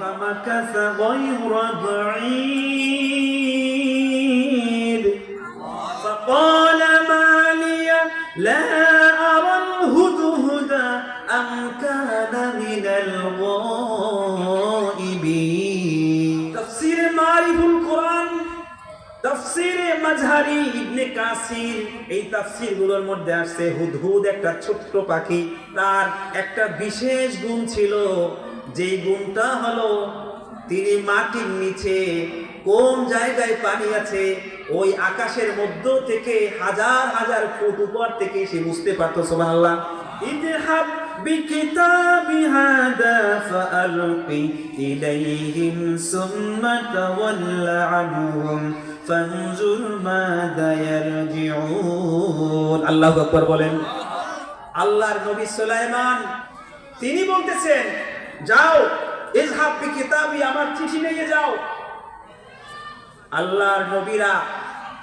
ফামাকাসা গায়রা বাঈদ ফাকালা মা লিয়া লা আরাল হুদহুদা আম কানা মিনাল গায়িবিন। তাফসীরে মারিফুল কোরআন, তাফসীরে মাজহারি, ইবনে কাসির, এই তাফসীরগুলোর মধ্যে আসছে হুদহুদ একটা ছোট্ট পাখি, তার একটা বিশেষ গুণ ছিল, যেই গুণটা হলো তিনি মাটির নিচে কোন জায়গায় পানি আছে ওই আকাশের মধ্য থেকে হাজার হাজার ফুট উপর থেকে সে বুঝতে পারত। সুবহানাল্লাহ। ইযহাব বিকিতাবি হাদা ফাআলকি ইলাইহিম সুম্মা তাওয়াল্লা আনহুম ফানজুর মাযা ইয়ারজিউন। আল্লাহু আকবার বলেন। আল্লাহর নবী সুলাইমান তিনি বলতেছেন, যাও ইযহাব বিকিতাবি, আমার চিঠি নিয়ে যাও। আল্লাহর নবীরা,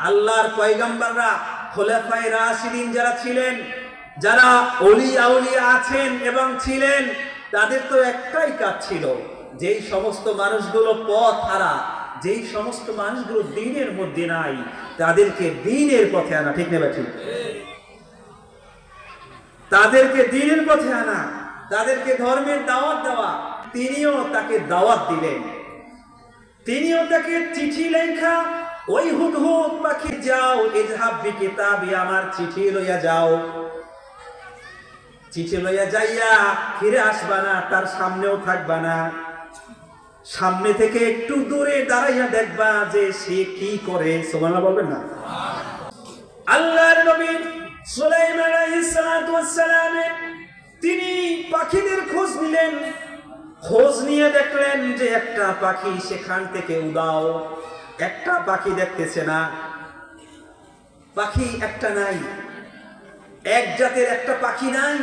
আল্লাহর পয়গম্বররা, খোলাফায়ে রাশিদিন যারা ছিলেন, যারা ওলি আউলিয়া আছেন এবং ছিলেন, তাদের তো একটাই কাজ ছিল, যেই সমস্ত মানুষগুলো পথ হারা, যেই সমস্ত মানুষগুলো দ্বীনের মধ্যে নাই, তাদেরকে দ্বীনের পথে আনা। ঠিক না ঠিক? তাদেরকে দ্বীনের পথে আনা, তাদেরকে ধর্মের দাওয়াত দেওয়া। তিনিও তাকে দাওয়াত দিলেন, তিনিও তাকে চিঠি লেখা, ওই হুদহুদ পাখি, যাও ইযহাব বিকিতাবি, আমার চিঠি লইয়া যাও। চিঠি লইয়া যাইয়া ফিরে আসবা না, তার সামনেও থাকবা না, সামনে থেকে একটু দূরে দাঁড়াইয়া দেখবা যে সে কি করে। সুবহানাল্লাহ বলবেন না? আল্লাহর নবী সুলাইমান আলাইহিস সালাতু ওয়াস সালাম তিনি পাখিদের খোঁজ নিলেন। খোঁজ নিয়ে দেখলেন যে একটা পাখি সেখান থেকে উদাও, একটা পাখি দেখতেছে না, পাখি একটা নাই, এক জাতের একটা পাখি নাই।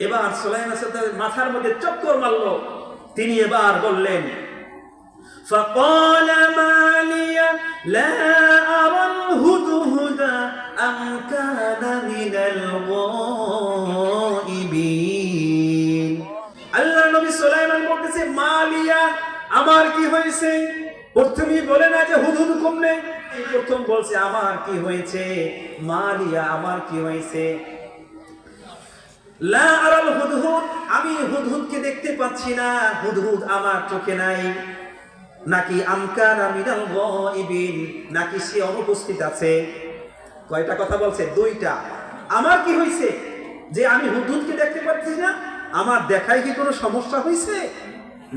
এবার সুলাইমান তার মাথার মধ্যে চক্কর মারল, তিনি এবার বললেন, ফাকালা মা লিয়া লা আরাল হুদহুদা আম কানা মিনাল গায়িবিন। আল্লাহ নবী সুলাইমান বলতেছে, মা লিয়া, আমার কি হয়েছে? প্রথমেই বলে না যে হুদহুদ কমনে, প্রথম বলছে আমার কি হয়েছে, মা লিয়া, আমার কি হয়েছে। লা আরাল হুদহুদ, আমি হুদহুদকে দেখতে পাচ্ছি না, হুদহুদ আমার চোখে নাই। নাকি আমকানা মিনাল গায়িবিন, নাকি সে অনুপস্থিত আছে। কয়টা কথা বলছে? দুইটা। আমার কি হয়েছে যে আমি হুদহুদকে দেখতে পাচ্ছি না, আমার দেখায় কি কোনো সমস্যা হয়েছে,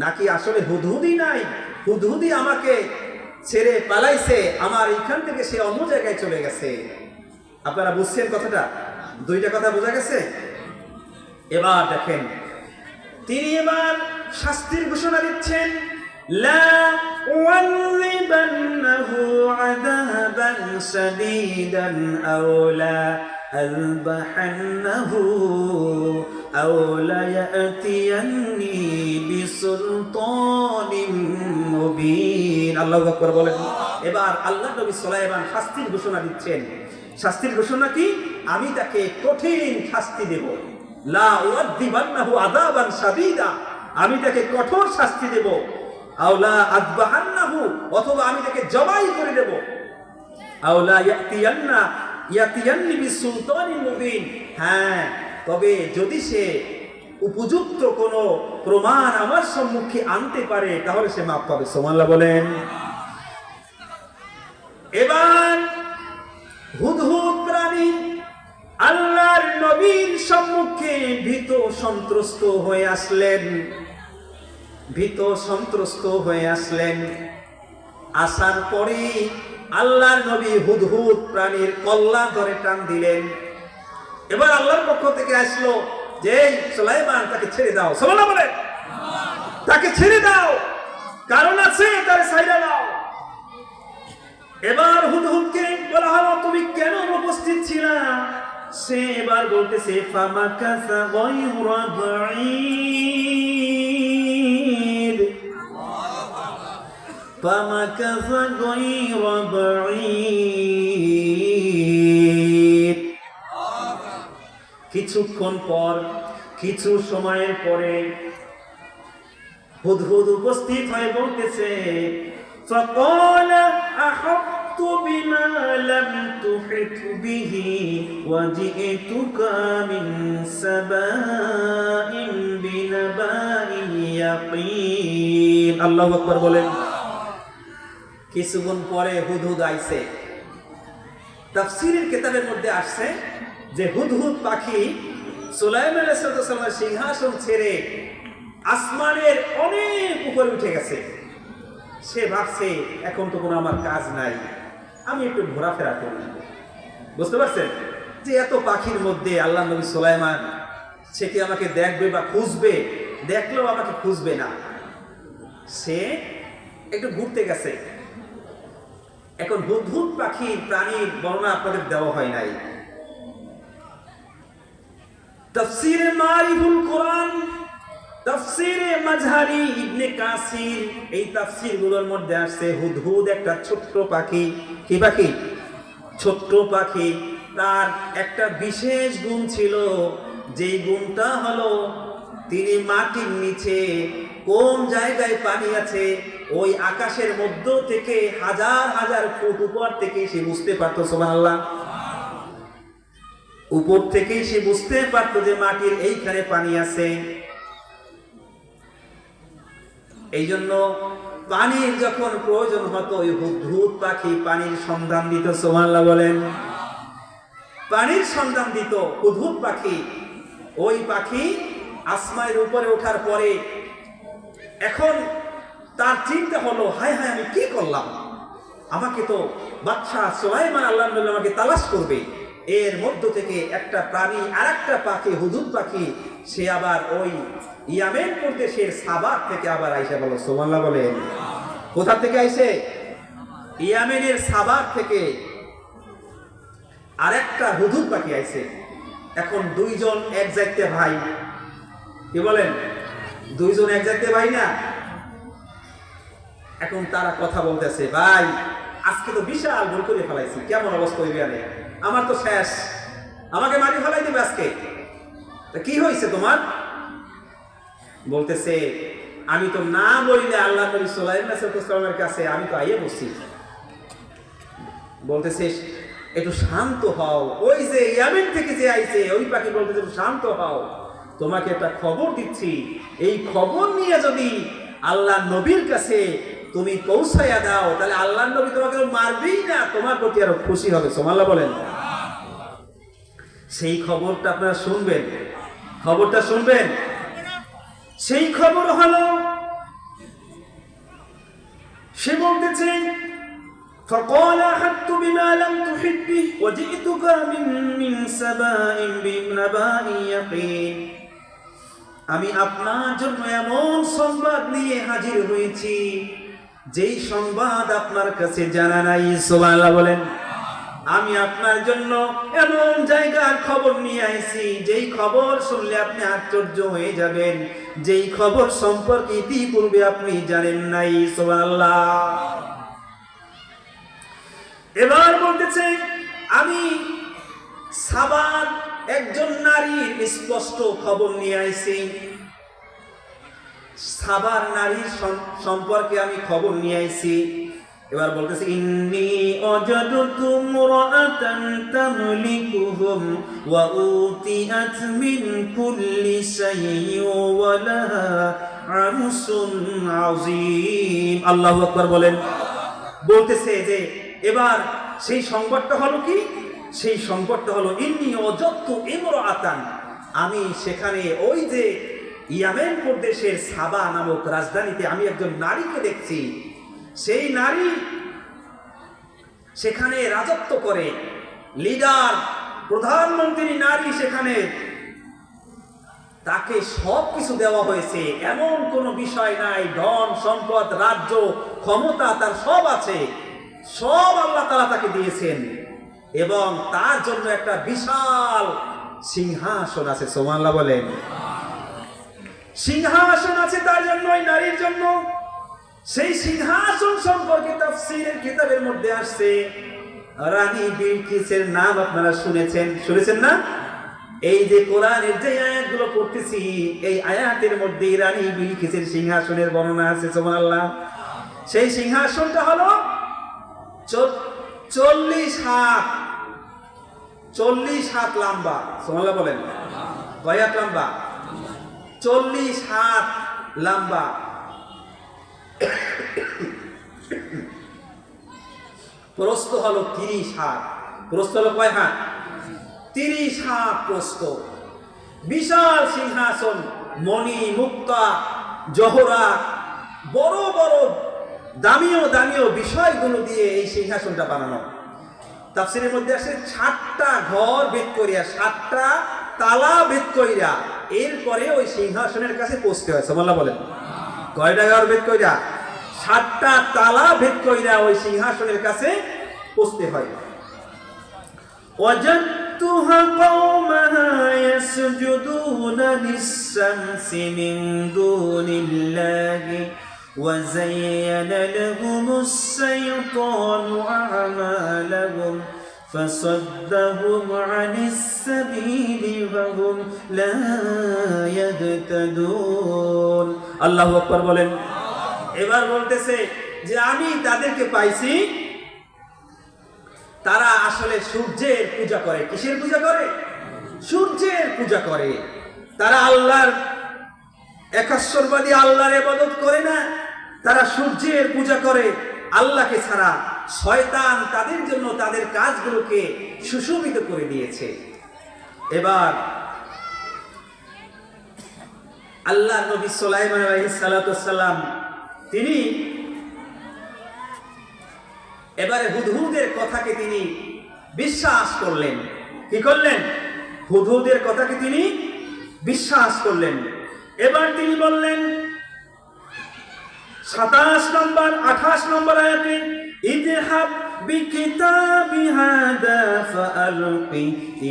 নাকি আসলে হুদহুদই নাই, হুদহুদই আমাকে ছেড়ে পালাইছে, আমার এইখান থেকে সে অন্য জায়গায় চলে গেছে। আপনারা বুঝছেন কথাটা? দুইটা কথা বোঝা গেছে। এবার দেখেন, তিনি এবার শাস্তির ঘোষণা দিচ্ছেন, লা উযিবান্নাহু আযাবান শাদীদান আও লা আযবাহান্নাহু আও লা ইয়াতিয়ান্নি বিসুলতানিন মুবিন। আল্লাহু আকবার বলেন। এবার আল্লাহ নবী সুলাইমান শাস্তির ঘোষণা দিচ্ছেন। শাস্তির ঘোষণা কি? আমি তাকে কঠিন শাস্তি দেব। লা উযিবান্নাহু আযাবান শাদীদা, আমি তাকে কঠোর শাস্তি দেব। আও লা আযবাহান্নাহু, অথবা আমি তাকে জবাই করে দেব। আও লা ইয়াতিয়ান্নি বিসুলতানিন মুবিন, হ্যাঁ, তবে যদি সে উপযুক্ত কোনো প্রমাণ আমার সম্মুখে আনতে পারে তাহলে সে মাফ পাবে। সুবহানাল্লাহ বলেন। এবার হুদহুদ প্রাণী আল্লাহর নবীর সম্মুখে ভীত সন্ত্রস্ত হয়ে আসলেন, ভীত সন্ত্রস্ত হয়ে আসলেন। আসার পরে আল্লাহর নবী হুদহুদ প্রাণীর কল্লা ধরে টান দিলেন। এবার আল্লাহর পক্ষ থেকে আসলো যে সুলাইমান, তাকে ছেড়ে দাও। সুবহানাল্লাহ বলেন। তাকে ছেড়ে দাও, কারণ আছে, তার ছাইড়া দাও। এবার হুদহুদকে বলা হলো, তুমি কেন উপস্থিত ছিলা? সে এবার বলতেছে, ফামাকাসা গায়রা বাঈদ, ফামাকাসা গায়রা বাঈদ। কিছুক্ষণ পর, কিছু সময়ের পরে হুদহুদ উপস্থিত হয়ে বলতেছে, فقال أحطت بما لم تحط به وجئتك من سبأ بنبأ يقين। আল্লাহু আকবার বলেন। কিছুক্ষণ পরে হুদহুদ আইছে। তাফসীরের কিতাবের মধ্যে আসছে যে হুদহুদ পাখি সুলাইমান আলাইহিস সালামের সিংহাসন ছেড়ে আসমানের অনেক উপরে উঠে গেছে। সে ভাবছে এখন তো কোনো আমার কাজ নাই, আমি একটু ঘোরাফেরা করি। বুঝতে পারছেন যে এত পাখির মধ্যে আল্লাহ নবী সুলাইমান, সে কি আমাকে দেখবে বা খুঁজবে? দেখলেও আমাকে খুঁজবে না। সে একটু ঘুরতে গেছে। এখন হুদহুদ পাখির প্রাণীর বর্ণনা আপনাদের দেওয়া হয় নাই। তাফসীরে মারিফুল কোরআন, তাফসীরে মাজহারি, ইবনে কাসির, এই তাফসীরগুলোর মধ্যে আসছে হুদহুদ একটা ছোট্ট পাখি। কি পাখি? ছোট্ট পাখি। তার একটা বিশেষ গুণ ছিল, যেই গুণটা হলো তিনি মাটির নিচে কোন জায়গায় পানি আছে ওই আকাশের মধ্য থেকে হাজার হাজার ফুট উপর থেকে সে বুঝতে পারতো। সুবহানাল্লাহ। উপর থেকেই সে বুঝতে পারতো যে মাটির এইখানে পানি আছে। এই জন্য পানির যখন প্রয়োজন হতো ওই হুদহুদ পাখি পানির সন্ধান দিত। সুবহানাল্লাহ বলেন। পানির সন্ধান দিত হুদহুদ পাখি। ওই পাখি আসমানের উপরে ওঠার পরে এখন তার চিন্তা হলো, হায় হায় আমি কি করলাম, আমাকে তো বাদশাহ সুলাইমান আল্লাহর নবী আমাকে তালাশ করবে। এর মধ্য থেকে একটা প্রাণী আর একটা পাখি হুদহুদ পাখি সে আবার ওই ইয়ামেন প্রদেশের সাবা থেকে আবার আইসা বলো। সুবহানাল্লাহ বলেন। কোথা থেকে আইসে? ইয়ামেনের সাবা থেকে আরেকটা হুদহুদ পাখি আইসে। এখন দুইজন এক জায়গাতে ভাই। কি বলেন? দুইজন এক জায়গাতে ভাই না? এখন তারা কথা বলতেছে, ভাই আজকে তো বিশাল ভুল করে ফেলাইছি, কেমন অবস্থা হইবে আরে, আমার তো শেষ, আমাকে মারি ফেলাই দেবে আজকে। কি হয়েছে তোমার? বলতেছে, আমি তো না বলিলে আল্লাহ নবী সুলাইমান সাল্লামের কাছে আমি তো আইয়ে বসছি। বলতেছে একটু শান্ত হও। ওই যে ইয়ামেন থেকে যে আইছে ওই পাখি বলতেছে একটু শান্ত হও, তোমাকে একটা খবর দিচ্ছি, এই খবর নিয়ে যদি আল্লাহ নবীর কাছে তুমি পৌঁছাইয়া দাও তাহলে আল্লাহ নবী তোমাকে মারবেই না, তোমার প্রতি আরো খুশি হবে। সুবহানাল্লাহ বলেন। সেই খবরটা আপনারা শুনবেন, খবরটা শুনবেন। সেই খবর হলো, সে বলতেছে فقال أحطت بما لم تحط به وجئتك من سبأ بنبأ يقين। আমি আপনার জন্য এমন সংবাদ নিয়ে হাজির হয়েছি যেই সংবাদ আপনার কাছে জানা নাই। সুবহানাল্লাহ বলেন। আমি আপনার জন্য এমন জায়গার খবর নিয়ে আইছি যেই খবর শুনলে আপনি আশ্চর্য হয়ে যাবেন, যেই খবর সম্পর্কে ইতিপূর্বে আপনি জানেন নাই। সুবহানাল্লাহ। এবার বলতেছে, আমি সাবার একজন নারীর স্পষ্ট খবর নিয়ে আইছি। সাবার নারীর সম্পর্কে আমি খবর নিয়ে আইছি। এবার বলতেছে, ইন্নী ওয়াজাদতু মুরআতান তামলিকুহুম ওয়া উতিয়াত মিন কুল্লি শাইইন ওয়া লাহা আরশুন আযীম। আল্লাহু আকবার বলেন। বলতেছে যে এবার সেই সংবাদটা হলো কি? সেই সংবাদটা হলো ইন্নী ওয়াজাদতু ইমরাআতান, আমি সেখানে ওই যে ইয়ামেন প্রদেশের সাবা নামক রাজধানীতে আমি একজন নারীকে দেখছি। সেই নারী সেখানে রাজত্ব করে, লিডার, প্রধানমন্ত্রী নারী সেখানে, তাকে সব কিছু দেওয়া হয়েছে, এমন কোনো বিষয় নাই, ধন সম্পদ রাজ্য ক্ষমতা তার সব আছে, সব আল্লাহ তাআলা তাকে দিয়েছেন এবং তার জন্য একটা বিশাল সিংহাসন আছে। সুবহানাল্লাহ বলেন। সিংহাসন আছে তার জন্য, ওই নারীর জন্য। সেই সিংহাসন সম্পর্কে তাফসীরের কিতাবের মধ্যে আসছে, রানী বিলকিসের নাম আপনারা শুনেছেন না? এই যে কোরআনের যে আয়াতগুলো পড়তেছি, এই আয়াতের মধ্যে রানী বিলকিসের সিংহাসনের বর্ণনা আছে। সুবহানাল্লাহ। সেই সিংহাসনটা হলো 40 হাত, 40 হাত লম্বা। সুবহানাল্লাহ বলেন। কয় হাত লম্বা? 40 হাত লম্বা। প্রস্থ হলো 30 হাত। প্রস্থ হলো কয় হাত? 30 হাত প্রস্থ। বিশাল সিংহাসন, মণি মুক্তা জহরা, বড় বড় দামিও দামিও বিষয়গুলো দিয়ে এই সিংহাসনটা বানানো। তাফসীরের মধ্যে আছে 7টা ঘর ভেদ করিয়া, 7টা তালা ভেদ করিয়া এরপরে ওই সিংহাসনের কাছে পৌঁছতে হয়। সুবহানাল্লাহ বলেন। কয়টা ঘর ভেদ করিয়া? 7টা তালা ভেদ করিয়া ওই সিংহাসনের কাছে পৌঁছতে হয়। وجدتها قومها يسجدون للشمس من دون الله وزين لهم الشيطان أعمالهم فصدهم عن السبيل وهم لا يهتدون আল্লাহু আকবার বলেন। এবার বলতেছে যে আমি তাদেরকে পাইছি, তারা আসলে সূর্যের পূজা করে। কিসের পূজা করে? সূর্যের পূজা করে। তারা আল্লাহর একাশ্বরবাদী আল্লাহর ইবাদত করে না, তারা সূর্যের পূজা করে। আল্লাহকে ছাড়া শয়তান তাদের জন্য তাদের কাজগুলোকে সুশোভিত করে দিয়েছে। এবার আল্লাহ নবী সুলাইমান আলাইহিস সালাতু ওয়াস সালাম তিনি এবারে হুদহুদের কথাকে তিনি বিশ্বাস করলেন। কি করলেন? হুদহুদের কথাকে তিনি বিশ্বাস করলেন। এবার তিনি বললেন 27 নম্বর 28 নম্বর আয়াতে, ইযহাব বিকিতাবি হাদা ফাআলকি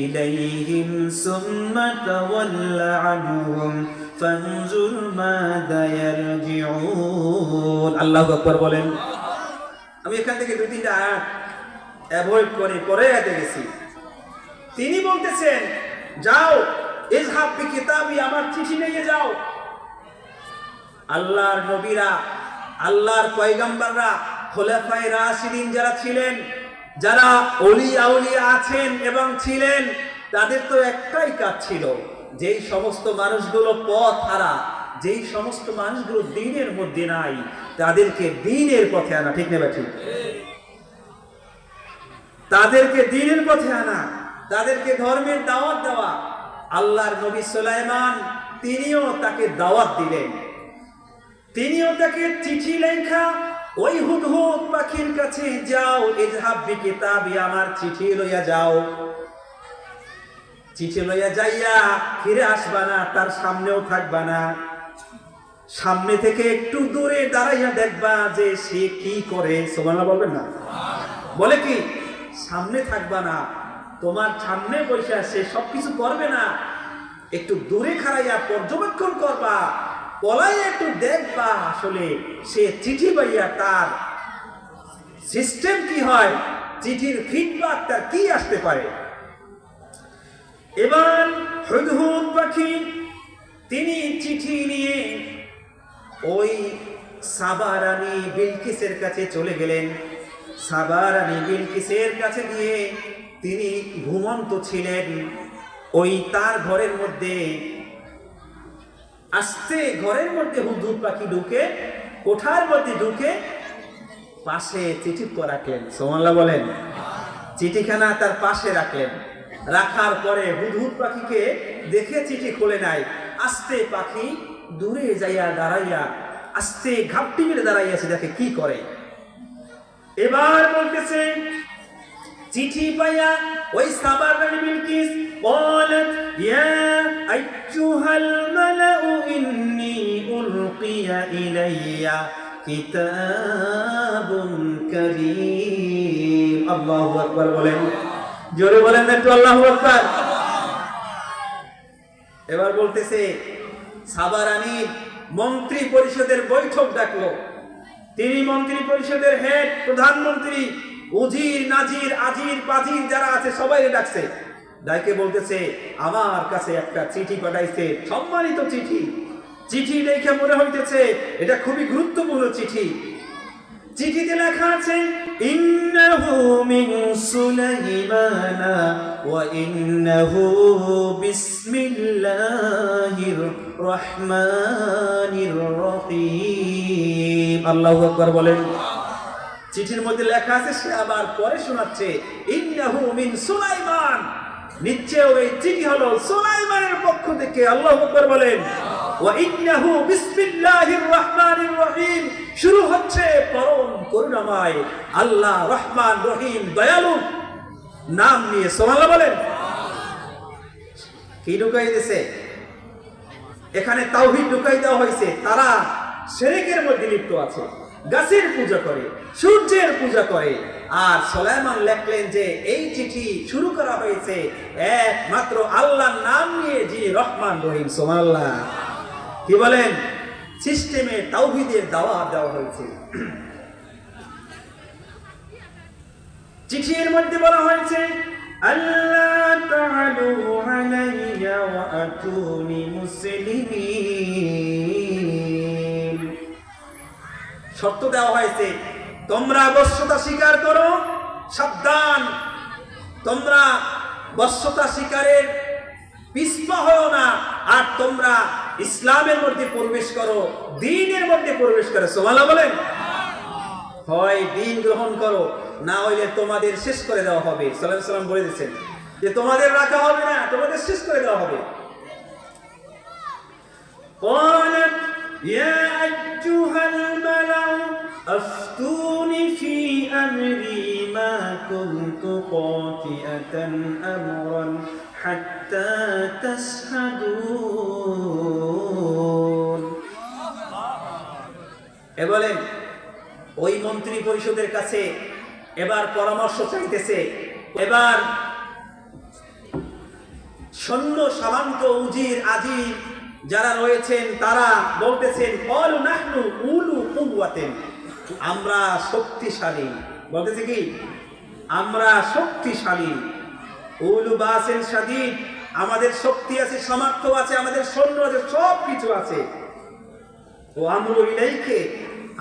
ইলাইহিম সুম্মা তাওয়াল্লা আনহুম ফানজুর মাযা ইয়ারজিউন। আল্লাহু আকবার বলেন। আমি এখান থেকে 2-3টা আয়াত অ্যাভয়েড করে পরে আয়াতে গেছি। তিনি বলতেছেন যাও, ইযহাব বিকিতাবি, আমার চিঠি নিয়ে যাও। আল্লাহর নবীরা, আল্লাহর পয়গম্বররা, খোলাফায়ে রাশিদিন যারা ছিলেন, যারা ওলিয়া আউলিয়া আছেন এবং ছিলেন, তাদের তো একটাই কাজ ছিল, যেই সমস্ত মানুষগুলো পথ হারা, যেই সমস্ত মানুষগুলো দ্বীনের মধ্যে নাই, তাদেরকে দ্বীনের পথে আনা। ঠিক না ঠিক? তাদেরকে দ্বীনের পথে আনা, তাদেরকে ধর্মের দাওয়াত দেওয়া। আল্লাহর নবী সুলাইমান তিনিও তাকে দাওয়াত দিলেন। তিনিও তাকে চিঠি লেখা, ওই হুদহুদ পাখির কাছে যাও, ইযহাব বিকিতাবি, আমার চিঠি লইয়া যাও। চিঠি লইয়া যাইয়া ফিরে আসবা না, তার সামনেও থাকবা না। সামনে থেকে একটু দূরে দাঁড়াইয়া দেখবা যে সে কি করে। সুবহানাল্লাহ বলবেন না? বলে কি? সামনে থাকবা না, তোমার সামনে বসে সে সবকিছু করবে না, একটু দূরে খাড়াইয়া পর্যবেক্ষণ করবা, পলাইয়া একটু দেখবা আসলে সে চিঠি পাইয়া তার সিস্টেম কি হয়, চিঠির ফিডব্যাক তার কি আসতে পারে। এবার হুদহুদ পাখি তিনি চিঠি নিয়ে ওই সাবা রানী বিলকিসের কাছে চলে গেলেন। সাবা রানী বিলকিসের কাছে গিয়ে তিনি ঘুমন্ত ছিলেন, ওই তার ঘরের মধ্যে আস্তে ঘরের মধ্যে হুদহুদ পাখি ঢুকে, কোঠার মধ্যে ঢুকে পাশে চিঠি রাখলেন। সুবহানাল্লাহ বলেন। চিঠিখানা তার পাশে রাখলেন। রাখার পরে হুদহুদ পাখিকে দেখে চিঠি খুলে নাই। আস্তে পাখি দূরে যাইয়া দাঁড়াইয়া আস্তে ঘাপটি মেরে দাঁড়াইয়াছে, দেখে কি করে। এবার বলতেছে চিঠি পাইয়া ওই সাবা রানী বিলকিস قالت يا أيها الملأ إني ألقي إلي كتاب كريم। আল্লাহু আকবার বলেন, জোরে বলেন একটু আল্লাহু আকবার। এবার বলতেছে সাবা রানীর মন্ত্রী পরিষদের বৈঠক ডাকলো। তিনি মন্ত্রী পরিষদের হেড, প্রধানমন্ত্রী, উজির নাজির আজির পাজির যারা আছে সবাই ডাকছে। ডাইকে বলতেছে, আমার কাছে একটা চিঠি পাঠাইছে, সম্মানিত চিঠি। চিঠি দেখে মনে হইতেছে এটা খুবই গুরুত্বপূর্ণ চিঠি। চিঠিতে লেখা আছে, ইন্নাহু মিন সুলাইমানা ওয়া ইন্নাহু বিসমিল্লাহির রহমানির রহিম। আল্লাহু আকবার বলেন। চিঠির মধ্যে লেখা আছে, সে আবার পরে শোনাচ্ছে, ইন্নাহু মিন সুলাইমান, নিশ্চয় ওই চিঠি হলো সুলাইমানের পক্ষ থেকে। আল্লাহু আকবার বলেন। ওয়া ইন্নাহু বিসমিল্লাহির রহমানির রহিম, শুরু হচ্ছে পরম করুণাময় আল্লাহ রহমান রহিম দয়ালু নাম নিয়ে। সুবহানাল্লাহ বলেন। কি ঢুকাই দিয়েছে এখানে? তাওহীদ ঢুকাই দেওয়া হয়েছে। তারা শিরকের মধ্যে লিপ্ত আছে, গাছের পূজা করে, সূর্যের পূজা করে। আর সুলাইমান লেখলেন যে এই চিঠি শুরু করা হয়েছে একমাত্র আল্লাহর নাম নিয়ে, যিনি রহমান রহিম। সুবহানাল্লাহ। কি বলেন? সিস্টেমে তাওহীদের দাওয়াত দেওয়া হয়েছে। চিঠির মধ্যে বলা হয়েছে, আল্লাহ তাআলু আলাইয়া ওয়া আতুনি মুসলিমিন। শর্ত দেওয়া হয়েছে, তোমরা বশ্যতা স্বীকার করো, সাবধান, তোমরা বশ্যতা স্বীকারের পিছপা হও না, আর তোমরা ইসলামের মধ্যে প্রবেশ করো, দ্বীনের মধ্যে প্রবেশ করো। সুবহানাল্লাহ বলেন। হয় দ্বীন গ্রহণ করো, না হইলে তোমাদের শেষ করে দেওয়া হবে। সাল্লাল্লাহু আলাইহি ওয়াসাল্লাম বলে দিয়েছেন যে তোমাদের রাখা হবে না, তোমাদের শেষ করে দেওয়া হবে। قالت يا أيها الملأ أفتوني في أمري ما كنت قاطعة أمرا حتى تشهدون। বলেন ওই মন্ত্রী পরিষদের কাছে এবার পরামর্শ চাইতেছে। এবার সৈন্য সামন্ত উজির আজির যারা রয়েছেন তারা বলতেছেন, ক্বালু নাহনু উলু কুওয়াতিন, আমরা শক্তিশালী। বলতেছে কি? আমরা শক্তিশালী। উলু বাসিন শাদীদ, আমাদের শক্তি আছে, সামর্থ্য আছে, আমাদের সৈন্য আছে, সব কিছু আছে। ও আমরু ইলাইকে,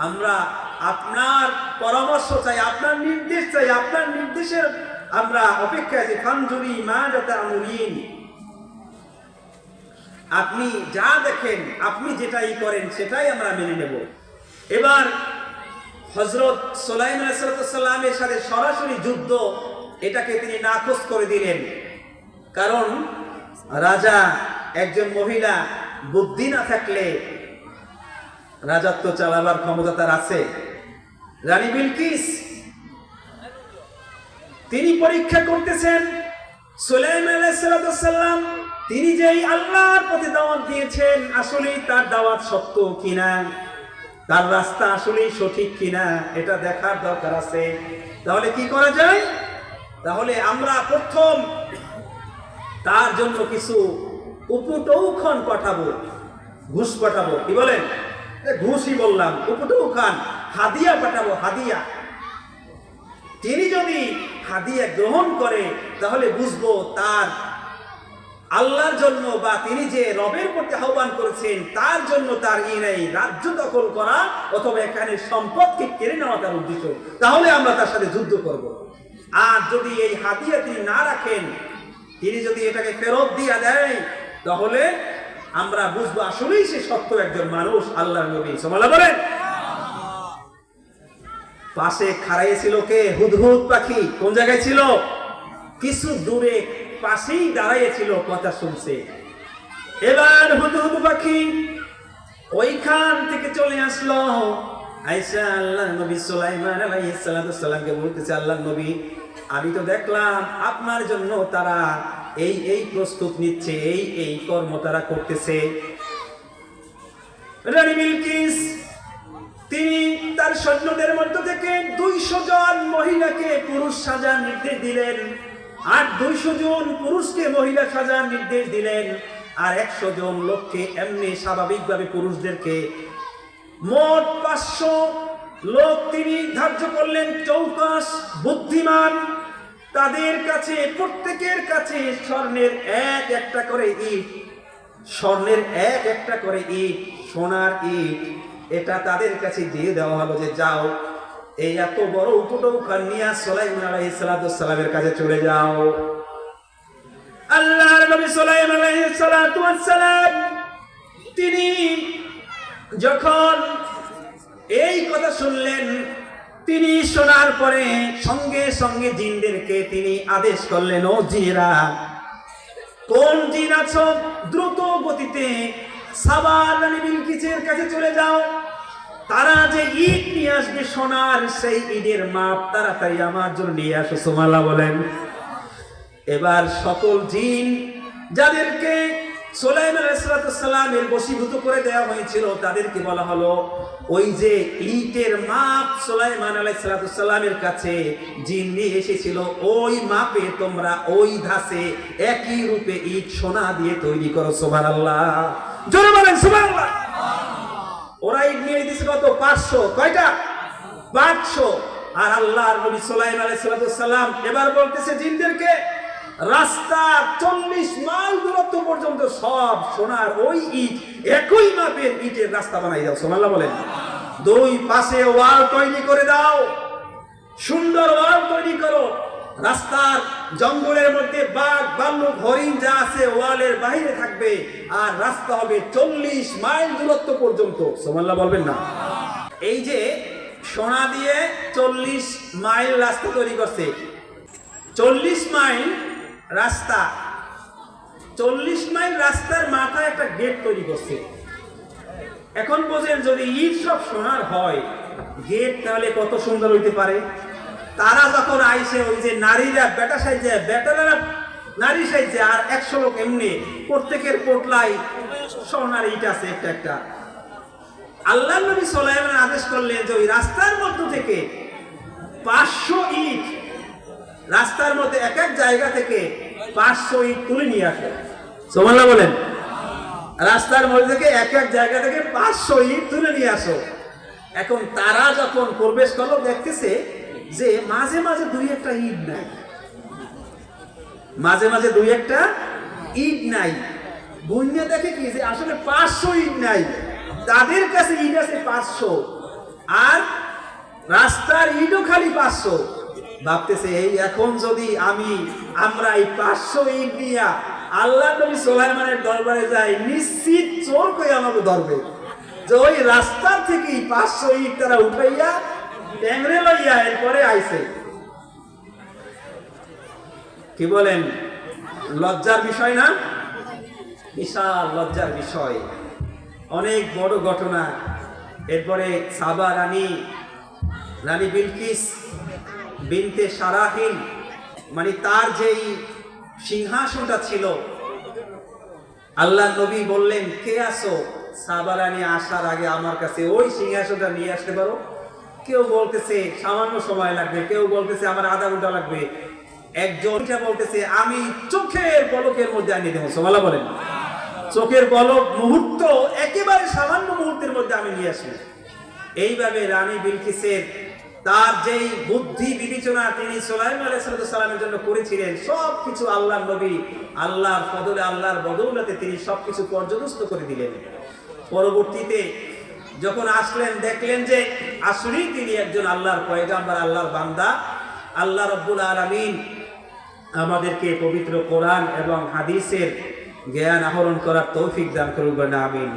আমরা আপনার পরামর্শ চাই, আপনার নির্দেশ চাই, আপনার নির্দেশের আমরা অপেক্ষায় আছি। ফানজুরি মা যাতা আমরিন, আপনি যা দেখেন, আপনি যেটাই করেন সেটাই আমরা মেনে নেব। এবার হযরত সুলাইমান আলাইহিস সালামের সাথে সরাসরি যুদ্ধ, এটাকে তিনি নাকচ করে দিলেন। কারণ রাজা একজন মহিলা বুদ্ধি না থাকলে রাজত্ব চালাবার ক্ষমতা তার আছে। রানী বিলকিস তিনি পরীক্ষা করতেছেন সুলাইমান আলাইহিস সালাম, তিনি যেই আল্লাহর পথে দাওয়াত দিয়েছেন আসলেই তার দাওয়াত সত্য কিনা, তার রাস্তা আসলেই সঠিক কিনা, এটা দেখার দরকার আছে। তাহলে কি করা যায়? তাহলে আমরা প্রথম তার জন্য কিছু উপটৌখন পাঠাবো, ঘুষ পাঠাবো। কি বলেন? ঘুষই বললাম, উপটৌখন, হাদিয়া পাঠাবো, হাদিয়া। তিনি যদি হাদিয়া গ্রহণ করে তাহলে বুঝবো তার আল্লাহর জন্য বা তিনি যে রবের প্রতি আহ্বান করেছেন তার জন্য তার নেই রাজ্য দখল করা অথবা এখানে সম্পদকে কেড়ে নেওয়া তার উদ্দেশ্য। তাহলে আমরা তার সাথে যুদ্ধ করব। আর যদি এই হাদিয়া তিনি না রাখেন, তিনি যদি এটাকে ফেরত দিয়ে দেয়, তাহলে আমরা বুঝবো আসলেই সে সত্য একজন মানুষ, আল্লাহর নবী। সুবহানাল্লাহ বলেন। পাশে খাড়াই ছিল কে? হুদহুদ পাখি। কোন জায়গায় ছিল? কিছু দূরে পাশেই দাঁড়াইয়েছিল, কথা শুনছে। এবার হুদহুদ পাখি ওইখান থেকে চলে আসলো, আয়েশা আল্লাহর নবী সুলাইমান আলাইহিস সালামকে বলতেছে, আল্লাহর নবী আমি তো দেখলাম আপনার জন্য তারা এই প্রস্তুত নিচ্ছে, এই কর্ম তারা করতেছে। রানী বিলকিস তিনি তার সৈন্যদের মধ্য থেকে 200 জন মহিলাকে পুরুষ সাজার নির্দেশ দিলেন, আর 200 জন পুরুষকে মহিলা সাজার নির্দেশ দিলেন, আর 100 জন লোককে এমনি স্বাভাবিকভাবে পুরুষদেরকে, মোট 500 লোক তিনি ধার্য করলেন। চৌকাশ, বুদ্ধিমান, তাদের কাছে প্রত্যেকের কাছে স্বর্ণের এক একটা করে ইট, স্বর্ণের এক একটা করে ইট, সোনার ইট, এটা তাদের কাছে দিয়ে দেওয়া হলো যে যাও এই এত বড় উপটৌকা নিয়ে সুলাইমান আলাইহিস সালামের কাছে চলে যাও। আল্লাহর নবী সুলাইমান আলাইহিস সালাম তিনি যখন এই কথা শুনলেন, তিনি শোনার পরে সঙ্গে সঙ্গে জিনদেরকে তিনি আদেশ করলেন, ও জিনেরা, কোন জিন আছো দ্রুত গতিতে সাবা রানী বিলকিসের কাছে চলে যাও। তারা যে ইট নিয়ে আসবে সোনার, সেই ইটের মাপ তাড়াতাড়ি আমার জন্য নিয়ে আসো। সুবহানাল্লাহ বলেন। এবার সকল জিন যাদেরকে সুলাইমান আলাইহিস সালামের বশীভূত করে দেওয়া হয়েছিল তাদেরকে বলা হলো, ওই যে ইটের মাপ সুলাইমান আলাইহিস সালামের কাছে জিন নিয়ে এসেছিল, ওই মাপে তোমরা ওই ধাসে একই রূপে ইট সোনা দিয়ে তৈরি করো। সুবহানাল্লাহ, জোরে বলেন সুবহানাল্লাহ। ওরা ইট নিয়ে দিয়েছে কত? 500। কয়টা? 500। আর আল্লাহর নবী সুলাইমান আলাইহিস সালাম এবার বলতেছে জিনদেরকে, রাস্তা 40 মাইল দূরত্ব পর্যন্ত সব সোনার ওই ইট, একই মাপের ইটের রাস্তা বানাই দাও। সুবহানাল্লাহ বলেন। দুই পাশে ওয়াল তৈরি করে দাও, সুন্দর ওয়াল তৈরি করো। রাস্তার জঙ্গলের মধ্যে বাঘ ভাল্লুক হরিণ যা আছে ওয়ালের বাইরে থাকবে, আর রাস্তা হবে 40 মাইল দূরত্ব পর্যন্ত। সুবহানাল্লাহ বলবেন না? এই যে সোনা দিয়ে 40 মাইল রাস্তা তৈরি করছে, 40 মাইল রাস্তা, 40 মাইল রাস্তার মাথায় একটা গেট তৈরি করছে। এখন বোঝেন, যদি ইট সব সোনার হয়, গেট তাহলে কত সুন্দর হইতে পারে। তারা যখন আইসে, ওই যে নারীরা বেটা সাইজে, বেটারা নারী সাইজে, আর 100 লোক এমনি, প্রত্যেকের পোটলাই সোনার ইট আছে একটা একটা। আল্লাহ নবী সুলাইমান আদেশ করলেন যে ওই রাস্তার মধ্য থেকে 500 ইট, রাস্তার মধ্যে এক এক জায়গা থেকে 500 ইট তুলে নিয়ে আসে। সুবহানাল্লাহ বলেন। রাস্তার মধ্যে থেকে এক এক জায়গা থেকে 500 ইট তুলে নিয়ে আসো। এখন তারা যখন প্রবেশ করলো, দেখতেছে যে মাঝে মাঝে দুই একটা ইট নাই, মাঝে মাঝে দুই একটা ইট নাই। গুণে দেখে কি যে আসলে 500 ইট নাই, তাদের কাছে ইট আছে 500, আর রাস্তার ইটও খালি 500। ভাবতেছে, এই এখন যদি আমরা এই 500 ইট নিয়ে আল্লাহ নবী সুলাইমানের দরবারে যাই, নিশ্চিত চোর কই আমাকে ধরবে। যে ওই রাস্তা থেকে 500 ইট তারা উঠাইয়া ট্যাংরে লইয়া এরপরে আইছে। কি বলেন? লজ্জার বিষয় না? বিশাল লজ্জার বিষয়, অনেক বড় ঘটনা। এরপরে সাবা রানী বিলকিস বিনতে সারাহিল, মানে তার যেই সিংহাসনটা ছিল, আল্লাহ নবী বললেন, কে আসো? সাবা রানী আসার আগে আমার কাছে ওই সিংহাসনটা নিয়ে আসতে পারো। কেউ বলতেছে সামান্য সময় লাগবে, কেউ বলতেছে আমার আধা ঘন্টা লাগবে, একজনটা বলতেছে আমি চোখের পলকের মধ্যে আনিয়ে দেবো। সুবহানাল্লাহ বলেন। চোখের পলক মুহূর্ত, একেবারে সামান্য মুহূর্তের মধ্যে আমি নিয়ে আসি। এইভাবে রানী বিলকিসের তার যেই বুদ্ধি বিবেচনা তিনি সুলাইমান আলাইহিস সালামের জন্য করেছিলেন, সবকিছু আল্লাহর নবী আল্লাহর ফজলে, আল্লাহর বদৌলতে তিনি সবকিছু পর্যদস্ত করে দিলেন। পরবর্তীতে যখন আসলেন, দেখলেন যে আসলেই তিনি একজন আল্লাহর পয়গাম্বর, আল্লাহর বান্দা। আল্লাহ রাব্বুল আলামিন আমাদেরকে পবিত্র কোরআন এবং হাদিসের জ্ঞান আহরণ করার তৌফিক দান করুন। আমিন।